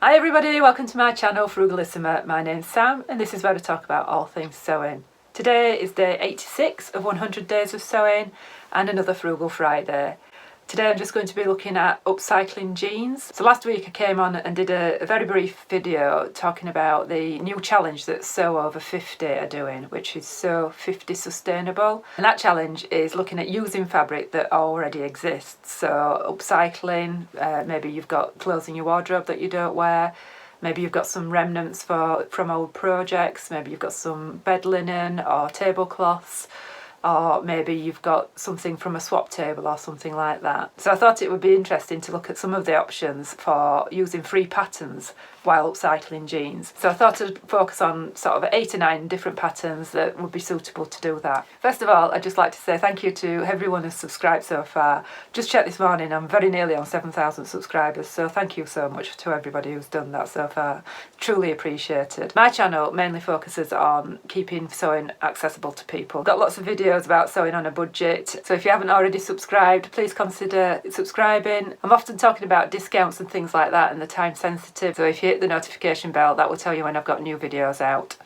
Hi everybody, welcome to my channel Frugalisama. My name's Sam and this is where I talk about all things sewing. Today is day 86 of 100 days of sewing and another Frugal Friday. Today I'm just going to be looking at upcycling jeans. So last week I came on and did a very brief video talking about the new challenge that Sew Over 50 are doing, which is Sew 50 Sustainable. And that challenge is looking at using fabric that already exists. So upcycling, maybe you've got clothes in your wardrobe that you don't wear. Maybe you've got some remnants from old projects. Maybe you've got some bed linen or tablecloths. Or maybe you've got something from a swap table or something like that. So I thought it would be interesting to look at some of the options for using free patterns while upcycling jeans. So I thought I'd focus on sort of 8 or 9 different patterns that would be suitable to do that. First of all, I'd just like to say thank you to everyone who's subscribed so far. Just checked this morning, I'm very nearly on 7,000 subscribers, so thank you so much to everybody who's done that so far. Truly appreciated. My channel mainly focuses on keeping sewing accessible to people. Got lots of videos about sewing on a budget, so if you haven't already subscribed, please consider subscribing. I'm often talking about discounts and things like that and the time sensitive, so if you hit the notification bell that will tell you when I've got new videos out.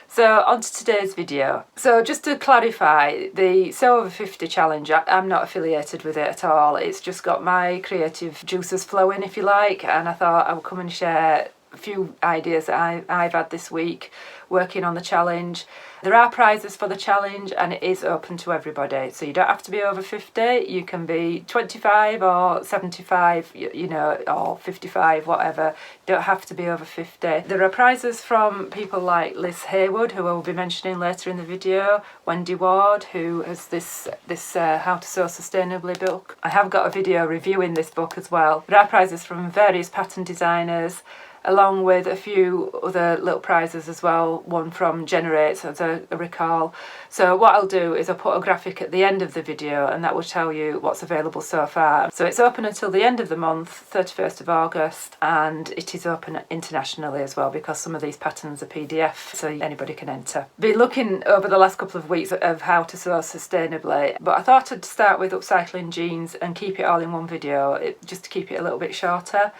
So on to today's video. So just to clarify, the Sew Over 50 challenge, I'm not affiliated with it at all. It's just got my creative juices flowing, if you like, and I thought I would come and share a few ideas that I've had this week working on the challenge. There are prizes for the challenge and it is open to everybody, so you don't have to be over 50, you can be 25 or 75, you know, or 55, whatever. You don't have to be over 50. There are prizes from people like Liz Haywood, who I will be mentioning later in the video, Wendy Ward, who has this How to Sew Sustainably book. I have got a video reviewing this book as well. There are prizes from various pattern designers, along with a few other little prizes as well, one from Generate, as I recall. So what I'll do is I'll put a graphic at the end of the video and that will tell you what's available so far. So it's open until the end of the month, 31st of August, and it is open internationally as well because some of these patterns are PDF, so anybody can enter. Been looking over the last couple of weeks of how to sew sustainably, but I thought I'd start with upcycling jeans and keep it all in one video, just to keep it a little bit shorter.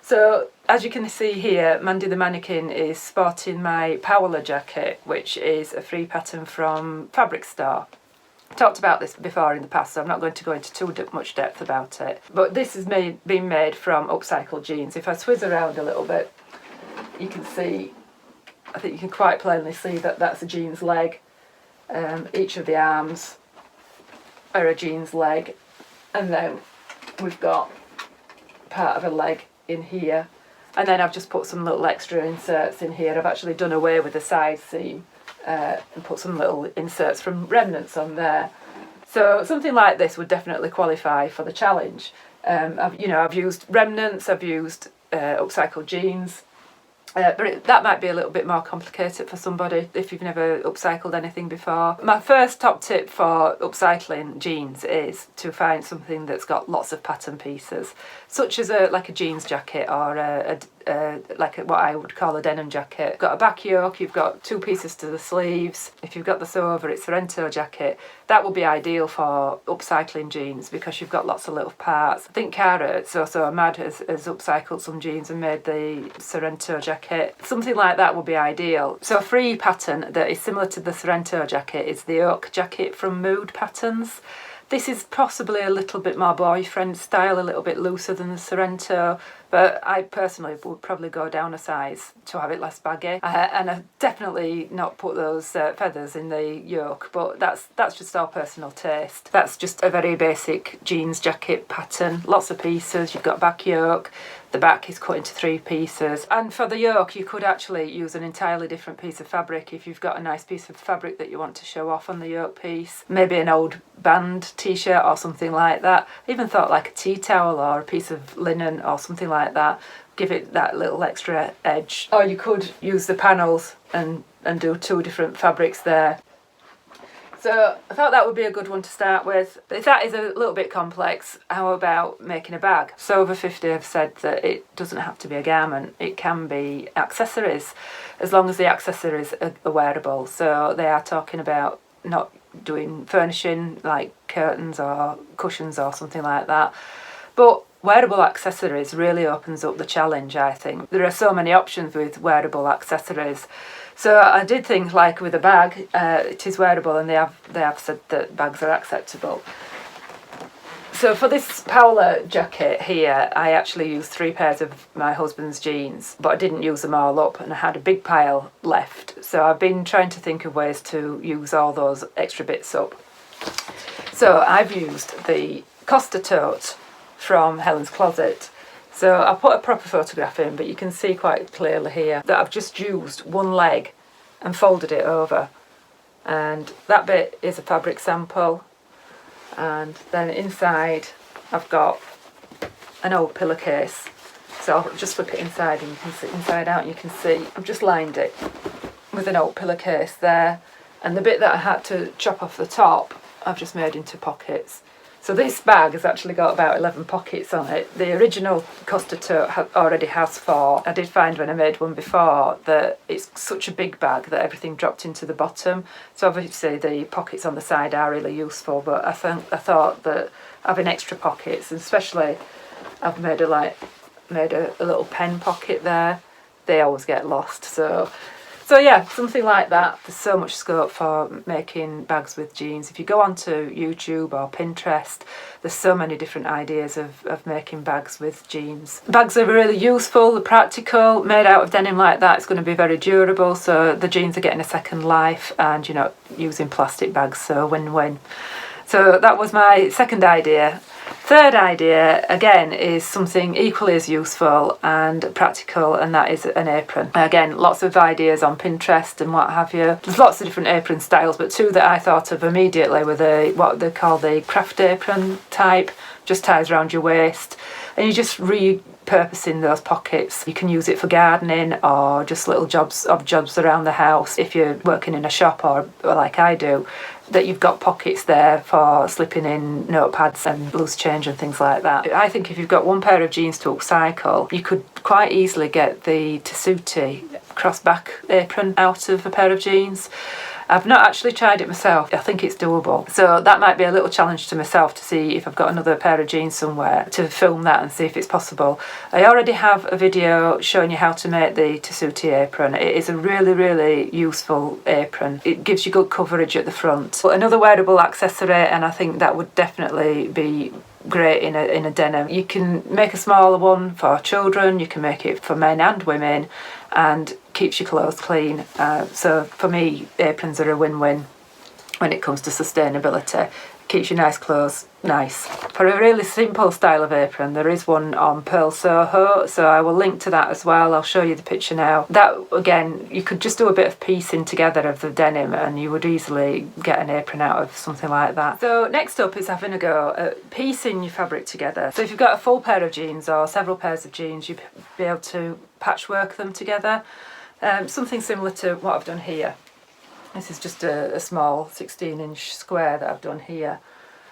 So as you can see here, Mandy the mannequin is sporting my Powler jacket, which is a free pattern from Fabric Store. I talked about this before in the past, so I'm not going to go into too much depth about it. But this has been made from upcycled jeans. If I swizz around a little bit, you can see, I think you can quite plainly see that that's a jeans leg. Each of the arms are a jeans leg, and then we've got part of a leg in here, and then I've just put some little extra inserts in here. I've actually done away with the side seam and put some little inserts from remnants on there. So something like this would definitely qualify for the challenge. I've used remnants, I've used upcycled jeans, but that might be a little bit more complicated for somebody if you've never upcycled anything before. My first top tip for upcycling jeans is to find something that's got lots of pattern pieces, such as like a jeans jacket or what I would call a denim jacket. You've got a back yoke, you've got 2 pieces to the sleeves. If you've got the Sew Over It Sorrento jacket, that would be ideal for upcycling jeans because you've got lots of little parts. I think Cara, So Mad, has upcycled some jeans and made the Sorrento jacket. Something like that would be ideal. So a free pattern that is similar to the Sorrento jacket is the Oak jacket from Mood Patterns. This is possibly a little bit more boyfriend style, a little bit looser than the Sorrento, but I personally would probably go down a size to have it less baggy. And I've definitely not put those feathers in the yoke, but that's just our personal taste. That's just a very basic jeans jacket pattern, lots of pieces. You've got back yoke, the back is cut into 3 pieces, and for the yoke you could actually use an entirely different piece of fabric if you've got a nice piece of fabric that you want to show off on the yoke piece. Maybe an old band t-shirt or something like that. I even thought like a tea towel or a piece of linen or something like that. Give it that little extra edge. Or you could use the panels and do 2 different fabrics there. So I thought that would be a good one to start with. But if that is a little bit complex, how about making a bag? Sew Over 50 have said that it doesn't have to be a garment, it can be accessories, as long as the accessories are wearable. So they are talking about not doing furnishing like curtains or cushions or something like that. But wearable accessories really opens up the challenge, I think. There are so many options with wearable accessories. So I did think, like with a bag, it is wearable, and they have said that bags are acceptable. So for this Paola jacket here, I actually used 3 pairs of my husband's jeans, but I didn't use them all up, and I had a big pile left. So I've been trying to think of ways to use all those extra bits up. So I've used the Costa tote from Helen's Closet. So I'll put a proper photograph in, but you can see quite clearly here that I've just used one leg and folded it over. And that bit is a fabric sample. And then inside I've got an old pillowcase. So I'll just flip it inside and you can see inside out, and you can see I've just lined it with an old pillowcase there. And the bit that I had to chop off the top, I've just made into pockets. So this bag has actually got about 11 pockets on it. The original Costa tote already has 4. I did find when I made one before that it's such a big bag that everything dropped into the bottom. So obviously the pockets on the side are really useful, but I thought that having extra pockets, and especially I've made a little pen pocket there. They always get lost, so yeah, something like that. There's so much scope for making bags with jeans. If you go onto YouTube or Pinterest, there's so many different ideas of making bags with jeans. Bags are really useful, they're practical, made out of denim like that, it's going to be very durable, so the jeans are getting a second life, and you're not using plastic bags, so win-win. So that was my second idea. Third idea, again, is something equally as useful and practical, and that is an apron. Again, lots of ideas on Pinterest and what have you. There's lots of different apron styles, but 2 that I thought of immediately were what they call the craft apron type, just ties around your waist, and you're just repurposing those pockets. You can use it for gardening or just little jobs around the house. If you're working in a shop or like I do, that you've got pockets there for slipping in notepads and loose change and things like that. I think if you've got 1 pair of jeans to upcycle, you could quite easily get the tessuti cross-back apron out of a pair of jeans. I've not actually tried it myself. I think it's doable. So that might be a little challenge to myself to see if I've got another pair of jeans somewhere to film that and see if it's possible. I already have a video showing you how to make the tessuti apron. It is a really, really useful apron. It gives you good coverage at the front. But another wearable accessory, and I think that would definitely be great in a denim. You can make a smaller one for children, you can make it for men and women, and keeps your clothes clean. So for me, aprons are a win-win when it comes to sustainability. Keeps your nice clothes nice. For a really simple style of apron, there is one on Pearl Soho, so I will link to that as well. I'll show you the picture now. That, again, you could just do a bit of piecing together of the denim and you would easily get an apron out of something like that. So next up is having a go at piecing your fabric together. So if you've got a full pair of jeans or several pairs of jeans, you'd be able to patchwork them together. Something similar to what I've done here. This is just a small 16-inch square that I've done here.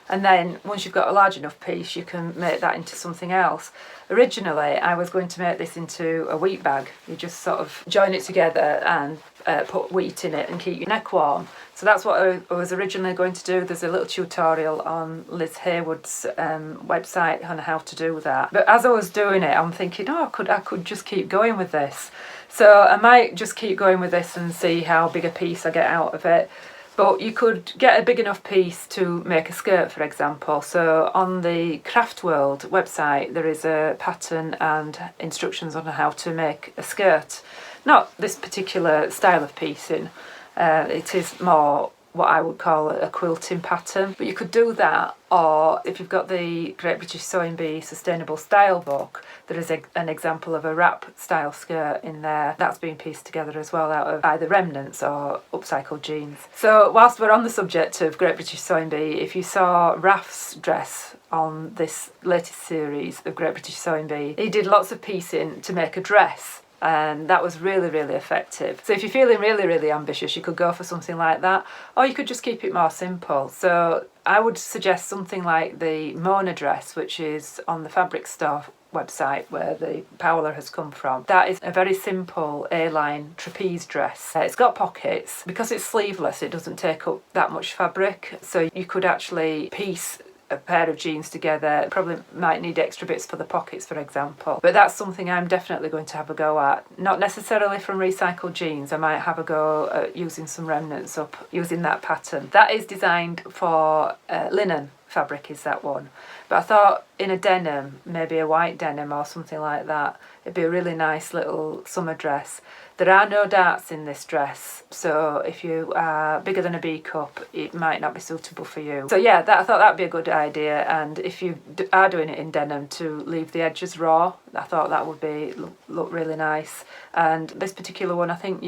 And then once you've got a large enough piece, you can make that into something else. Originally, I was going to make this into a wheat bag. You just sort of join it together and put wheat in it and keep your neck warm. So that's what I was originally going to do. There's a little tutorial on Liz Haywood's website on how to do that. But as I was doing it, I'm thinking, oh, I could just keep going with this. So I might just keep going with this and see how big a piece I get out of it. But you could get a big enough piece to make a skirt, for example. So on the Craft World website, there is a pattern and instructions on how to make a skirt. Not this particular style of piecing. It is more what I would call a quilting pattern. But you could do that, or if you've got the Great British Sewing Bee Sustainable Style book, there is an example of a wrap style skirt in there that's been pieced together as well out of either remnants or upcycled jeans. So whilst we're on the subject of Great British Sewing Bee, if you saw Raf's dress on this latest series of Great British Sewing Bee, he did lots of piecing to make a dress. And that was really, really effective. So if you're feeling really, really ambitious, you could go for something like that, or you could just keep it more simple. So I would suggest something like the Mona dress, which is on the Fabric Store website where the Paola has come from. That is a very simple A-line trapeze dress. It's got pockets. Because it's sleeveless, it doesn't take up that much fabric, so you could actually piece a pair of jeans together. Probably might need extra bits for the pockets, for example. But that's something I'm definitely going to have a go at. Not necessarily from recycled jeans. I might have a go at using some remnants up, using that pattern. That is designed for linen fabric, is that one. But I thought in a denim, maybe a white denim or something like that, it'd be a really nice little summer dress. There are no darts in this dress, so if you are bigger than a B cup, it might not be suitable for you. So yeah, I thought that'd be a good idea, and if you are doing it in denim, to leave the edges raw. I thought that would be look really nice. And this particular one, I think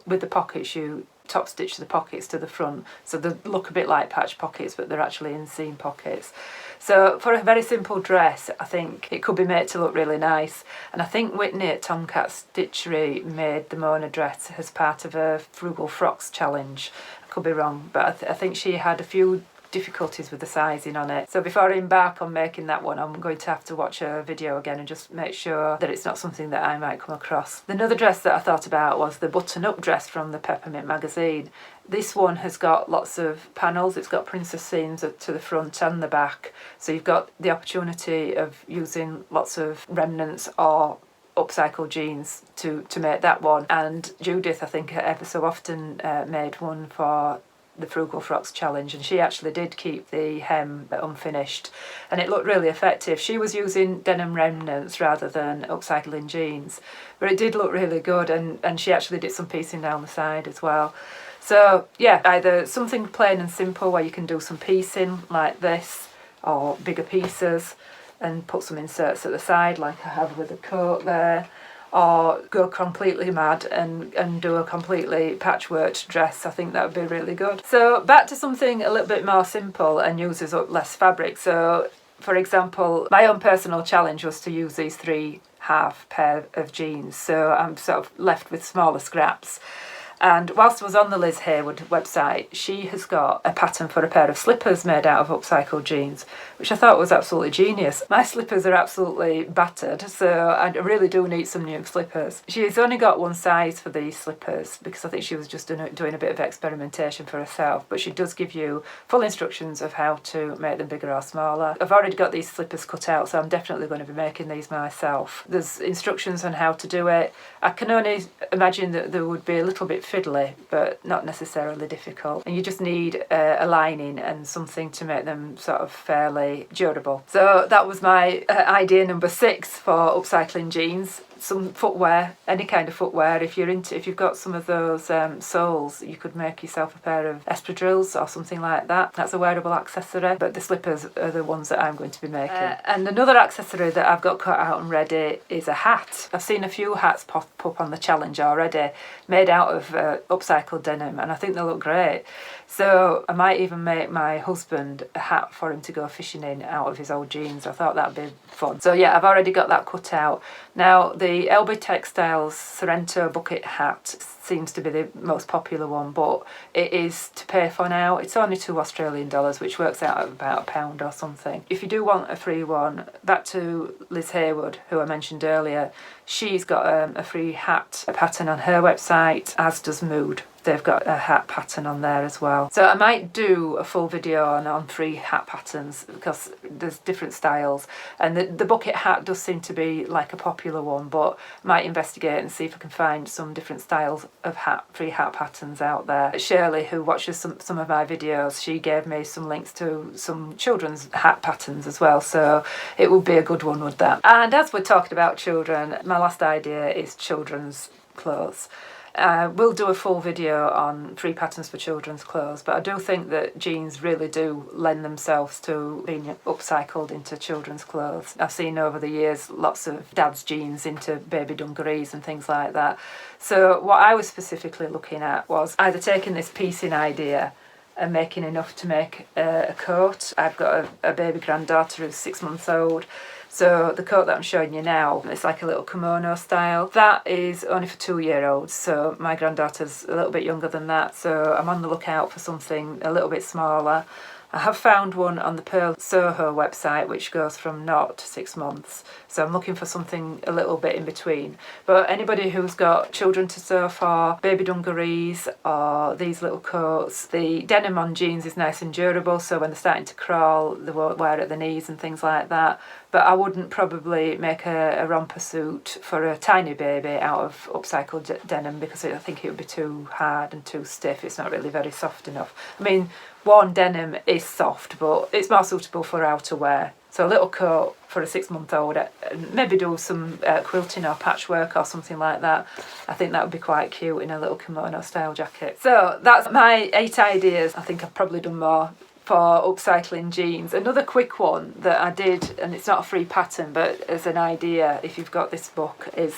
with the pockets, you top stitch the pockets to the front, so they look a bit like patch pockets, but they're actually inseam pockets. So for a very simple dress, I think it could be made to look really nice. And I think Whitney at Tomcat Stitchery made the Mona dress as part of a Frugal Frocks challenge. I could be wrong, but I think she had a few difficulties with the sizing on it. So before I embark on making that one, I'm going to have to watch a video again and just make sure that it's not something that I might come across. Another dress that I thought about was the button-up dress from the Peppermint magazine. This one has got lots of panels. It's got princess seams to the front and the back, so you've got the opportunity of using lots of remnants or upcycled jeans to make that one. And Judith, I think, ever so often made one for the Frugal Frocks challenge, and she actually did keep the hem unfinished, and it looked really effective. She was using denim remnants rather than upcycling jeans, but it did look really good, and she actually did some piecing down the side as well. So yeah, either something plain and simple where you can do some piecing like this, or bigger pieces and put some inserts at the side like I have with the coat there, or go completely mad and do a completely patchworked dress. I think that would be really good. So back to something a little bit more simple and uses up less fabric. So for example, my own personal challenge was to use these 3 half pair of jeans, so I'm sort of left with smaller scraps. And whilst I was on the Liz Hayward website, she has got a pattern for a pair of slippers made out of upcycled jeans, which I thought was absolutely genius. My slippers are absolutely battered, so I really do need some new slippers. She's only got one size for these slippers because I think she was just doing a bit of experimentation for herself, but she does give you full instructions of how to make them bigger or smaller. I've already got these slippers cut out, so I'm definitely going to be making these myself. There's instructions on how to do it. I can only imagine that there would be a little bit fiddly, but not necessarily difficult. And you just need a lining and something to make them sort of fairly durable. So that was my idea number 6 for upcycling jeans. Some footwear, any kind of footwear. If you've got some of those soles, you could make yourself a pair of espadrilles or something like that. That's a wearable accessory, but the slippers are the ones that I'm going to be making. And another accessory that I've got cut out and ready is a hat. I've seen a few hats pop up on the challenge already, made out of upcycled denim, and I think they look great. So I might even make my husband a hat for him to go fishing in out of his old jeans. I thought that'd be fun. So yeah, I've already got that cut out. Now the LB Textiles Sorrento bucket hat seems to be the most popular one, but it is to pay for now. It's only $2 Australian, which works out at about £1 or something. If you do want a free one, back to Liz Hayward, who I mentioned earlier, she's got a free hat pattern on her website, as does Mood. They've got a hat pattern on there as well. So I might do a full video on free hat patterns because there's different styles. And the bucket hat does seem to be like a popular one, but I might investigate and see if I can find some different styles of free hat patterns out there. Shirley, who watches some of my videos, she gave me some links to some children's hat patterns as well. So it would be a good one with that. And as we're talking about children, my last idea is children's clothes. We'll do a full video on free patterns for children's clothes, but I do think that jeans really do lend themselves to being upcycled into children's clothes. I've seen over the years lots of dad's jeans into baby dungarees and things like that. So what I was specifically looking at was either taking this piecing idea and making enough to make a coat. I've got a baby granddaughter who's 6 months old. So the coat that I'm showing you now, it's like a little kimono style. That is only for 2-year-olds, so my granddaughter's a little bit younger than that, so I'm on the lookout for something a little bit smaller. I have found one on the Pearl Soho website which goes from 0 to 6 months, so I'm looking for something a little bit in between. But anybody who's got children to sew for, baby dungarees or these little coats, the denim on jeans is nice and durable, so when they're starting to crawl they won't wear at the knees and things like that. But I wouldn't probably make a romper suit for a tiny baby out of upcycled denim, because I think it would be too hard and too stiff. It's not really very soft enough. I mean, worn denim is soft, but it's more suitable for outerwear. So a little coat for a 6-month-old, maybe do some quilting or patchwork or something like that. I think that would be quite cute in a little kimono style jacket. So that's my 8 ideas. I think I've probably done more for upcycling jeans. Another quick one that I did, and it's not a free pattern but as an idea if you've got this book, is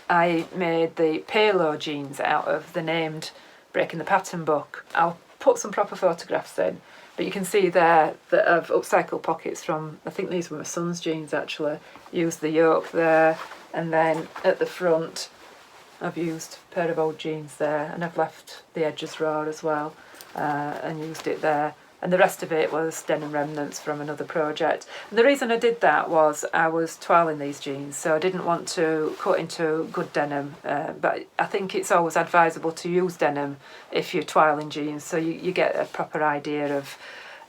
I made the Palo jeans out of the named Breaking the Pattern book. I'll put some proper photographs in, but you can see there that I've upcycled pockets from, I think these were my son's jeans actually. Used the yoke there, and then at the front I've used a pair of old jeans there, and I've left the edges raw as well, and used it there. And the rest of it was denim remnants from another project. And the reason I did that was I was toiling these jeans, so I didn't want to cut into good denim, but I think it's always advisable to use denim if you're toiling jeans, so you get a proper idea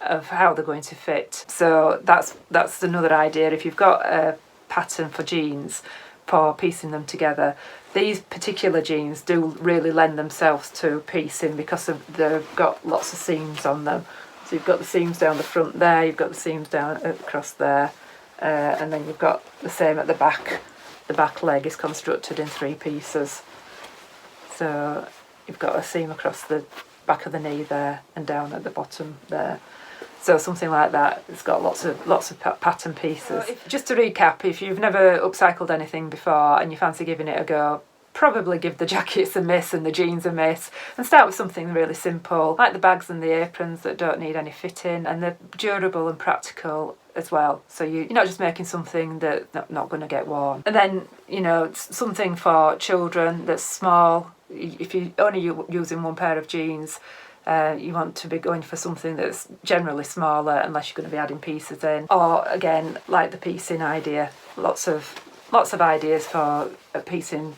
of how they're going to fit. So that's another idea. If you've got a pattern for jeans for piecing them together, these particular jeans do really lend themselves to piecing because they've got lots of seams on them. So you've got the seams down the front there, you've got the seams down across there, and then you've got the same at the back. The back leg is constructed in 3 pieces. So you've got a seam across the back of the knee there and down at the bottom there. So something like that. It's got lots of pattern pieces. So just to recap, if you've never upcycled anything before and you fancy giving it a go, probably give the jackets a miss and the jeans a miss, and start with something really simple like the bags and the aprons that don't need any fitting, and they're durable and practical as well, so you're not just making something that's not going to get worn. And then, you know, something for children that's small. If you're only using 1 pair of jeans, you want to be going for something that's generally smaller unless you're going to be adding pieces in. Or again, like the piecing idea, lots of ideas for piecing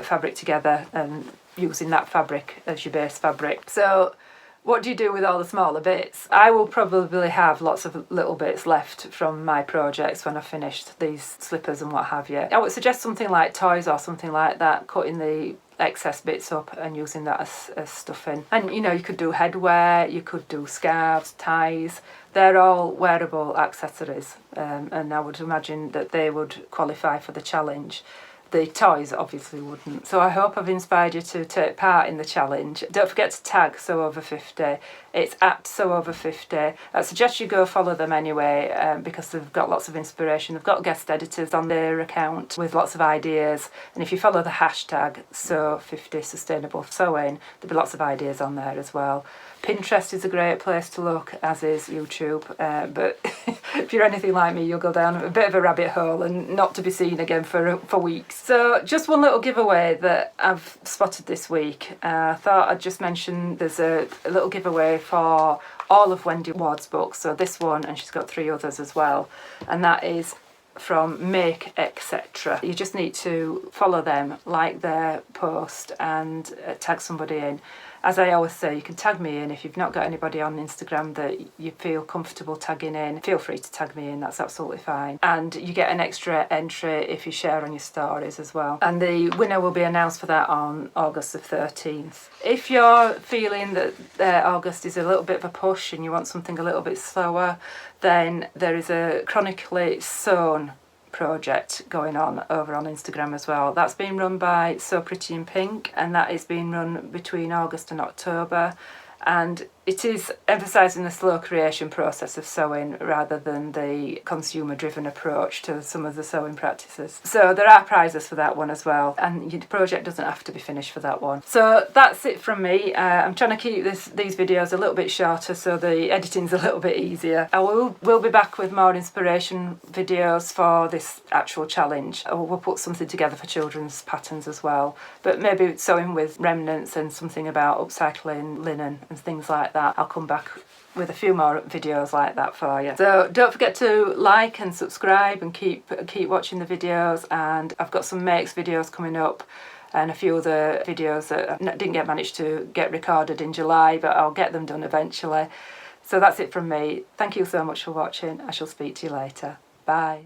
fabric together and using that fabric as your base fabric. So what do you do with all the smaller bits? I will probably have lots of little bits left from my projects when I've finished these slippers and what have you. I would suggest something like toys or something like that, cutting the excess bits up and using that as stuffing. And you know, you could do headwear, you could do scarves, ties. They're all wearable accessories, and I would imagine that they would qualify for the challenge. The toys obviously wouldn't. So I hope I've inspired you to take part in the challenge. Don't forget to tag Sew Over 50. It's at Sew Over 50. I suggest you go follow them anyway, because they've got lots of inspiration. They've got guest editors on their account with lots of ideas. And if you follow the hashtag Sew50 Sustainable Sewing, there'll be lots of ideas on there as well. Pinterest is a great place to look, as is YouTube, but if you're anything like me, you'll go down a bit of a rabbit hole and not to be seen again for weeks. So just one little giveaway that I've spotted this week. I thought I'd just mention there's a little giveaway for all of Wendy Ward's books, so this one, and she's got 3 others as well, and that is from Make Etc. You just need to follow them, like their post, and tag somebody in. As I always say, you can tag me in. If you've not got anybody on Instagram that you feel comfortable tagging in, feel free to tag me in, that's absolutely fine. And you get an extra entry if you share on your stories as well. And the winner will be announced for that on August the 13th. If you're feeling that August is a little bit of a push and you want something a little bit slower, then there is a Chronically Sewn project going on over on Instagram as well. That's being run by So Pretty in Pink, and that is being run between August and October, and it is emphasising the slow creation process of sewing rather than the consumer-driven approach to some of the sewing practices. So there are prizes for that one as well, and your project doesn't have to be finished for that one. So that's it from me. I'm trying to keep these videos a little bit shorter so the editing's a little bit easier. I will be back with more inspiration videos for this actual challenge. We'll put something together for children's patterns as well, but maybe sewing with remnants and something about upcycling linen and things like that. I'll come back with that. with a few more videos like that for you. So don't forget to like and subscribe and keep watching the videos, and I've got some makes videos coming up and a few other videos that I didn't manage to get recorded in July, but I'll get them done eventually. So that's it from me. Thank you so much for watching. I shall speak to you later. Bye.